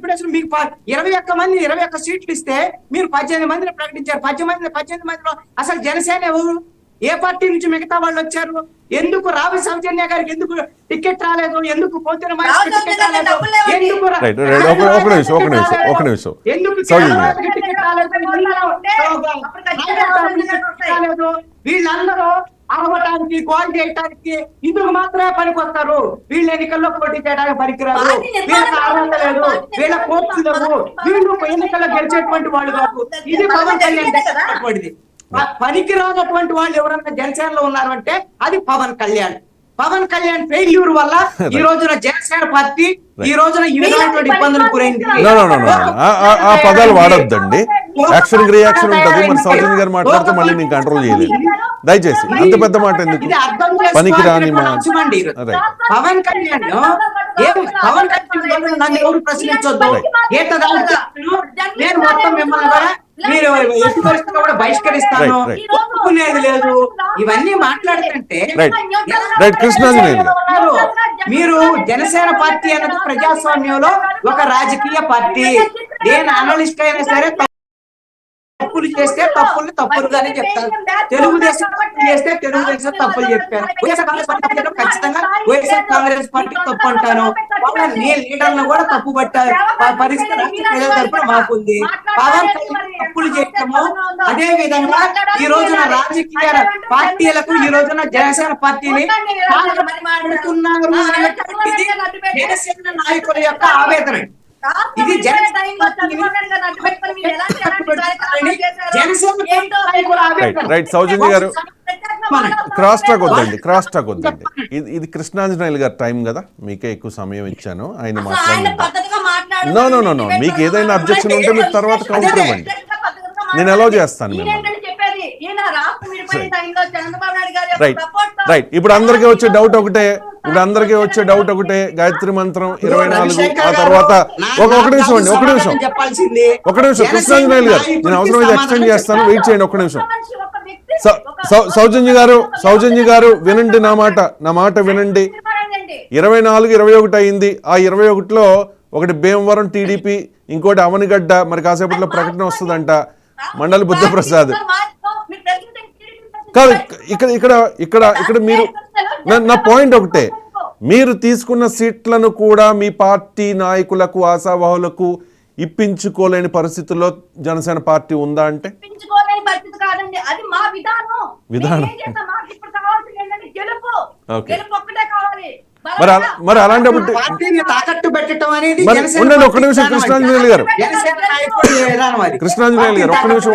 Deputation మీకు 21 మంది 21 సీట్లు ఇస్తే మీరు 18 మందిని ప్రకటించారు. 18 మందిలో అసలు జనసేన ఎవరు, ఏ పార్టీ నుంచి మిగతా వాళ్ళు వచ్చారు? ఎందుకు రావి సౌజన్య గారికి ఎందుకు టికెట్ రాలేదు? ఎందుకు పోతున్న టికెట్ రాలేదు? ఎందుకు టికెట్ రాలేదు? వీళ్ళందరూ అవ్వటానికి కాల్ చేయడానికి ఇందుకు మాత్రమే పనికొస్తారు. వీళ్ళు ఎన్నికల్లో పోటీ చేయడానికి పనికిరాదు, వీళ్ళకి అర్హత లేదు, వీళ్ళ కోర్టు లేవు, వీళ్ళు ఎన్నికల్లో గెలిచేటువంటి వాళ్ళు కాదు. ఇది పవన్ కళ్యాణ్ పడిది. పనికిరానటువంటి వాళ్ళు ఎవరన్నా జనసేనలో ఉన్నారంటే అది పవన్ కళ్యాణ్. పవన్ కళ్యాణ్ ఫెయిల్యూర్ వల్ల ఈ రోజున జనసేన పార్టీ ఈ రోజున ఈ విధమైనటువంటి ఇబ్బందులు గురైంది. ఆ పదాలు వాడొద్దండి, యాక్షన్ రియాక్షన్ ఉంటది. మన సౌజన్య గారు మాట్లాడితే మళ్ళీ నేను కంట్రోల్ చేయలేదు. దయచేసి అంత పెద్ద మాట ఎందుకు, పనికిరాని పవన్ కళ్యాణ్ పవన్ కళ్యాణ్ నన్ను ఎవరు ప్రశ్నించొద్దు. నేను మొత్తం మిమ్మల్ని కూడా మీరు ఎట్టి పరిస్థితుల్లో కూడా బహిష్కరిస్తాను, ఒప్పుకునేది లేదు. ఇవన్నీ మాట్లాడుతుంటే మీరు జనసేన పార్టీ అన్నది ప్రజాస్వామ్యంలో ఒక రాజకీయ పార్టీ. నేను అనలిస్ట్ అయినా సరే తప్పులు చేస్తే తప్పులుగానే చెప్తాను. తెలుగుదేశం చేస్తే తెలుగుదేశం తప్పులు చెప్పాను. వైఎస్ఆర్ కాంగ్రెస్ పార్టీ ఖచ్చితంగా వైఎస్ఆర్ కాంగ్రెస్ పార్టీ తప్పు అంటాను. నీ లీడర్లను కూడా తప్పు పట్టారు పరిస్థితి ప్రజల తరపున మాకుంది. పవన్ కళ్యాణ్ తప్పులు చేయటము, అదే విధంగా ఈ రోజున రాజకీయ పార్టీలకు ఈ రోజున జనసేన పార్టీని మాట్లాడుతున్నారు అనేటువంటిది జనసేన నాయకుల యొక్క ఆవేదన. ఇది సౌజన్య గారు క్రాస్ టాక్ వద్దండి, క్రాస్ టాక్ వద్దండి. ఇది కృష్ణాంజనేయులు గారి టైం కదా, మీకే ఎక్కువ సమయం ఇచ్చాను. ఆయన మాట్లాడండి. నో మీకు ఏదైనా అబ్జెక్షన్ ఉంటే మీరు తర్వాత కౌంటర్ ఇవ్వండి, నేను అలౌ చేస్తాను మిమ్మల్ని. రైట్ ఇప్పుడు అందరికీ వచ్చే డౌట్ ఒకటే, గాయత్రి మంత్రం 24, ఆ తర్వాత ఒక నిమిషం కృష్ణాంజనేయులు గారు, నేను అవసరమైతే ఎక్స్టెండ్ చేస్తాను, వెయిట్ చేయండి ఒక్క నిమిషం. సౌజన్య గారు వినండి, నా మాట వినండి. 24, 21 అయింది. ఆ 21లో ఒకటి భీమవరం టీడీపీ, ఇంకోటి అవనిగడ్డ, మరి కాసేపట్లో ప్రకటన వస్తుందంట. మండలి బుద్ధప్రసాద్ కాదు, ఇక్కడ మీరు నా పాయింట్ ఒకటే, మీరు తీసుకున్న సీట్లను కూడా మీ పార్టీ నాయకులకు ఆశావాహులకు ఇప్పించుకోలేని పరిస్థితుల్లో జనసేన పార్టీ ఉందా అంటే విధానం. మరి అలాంటప్పుడు ఒక్క నిమిషం కృష్ణాంజనేయులు గారు ఒక్క నిమిషం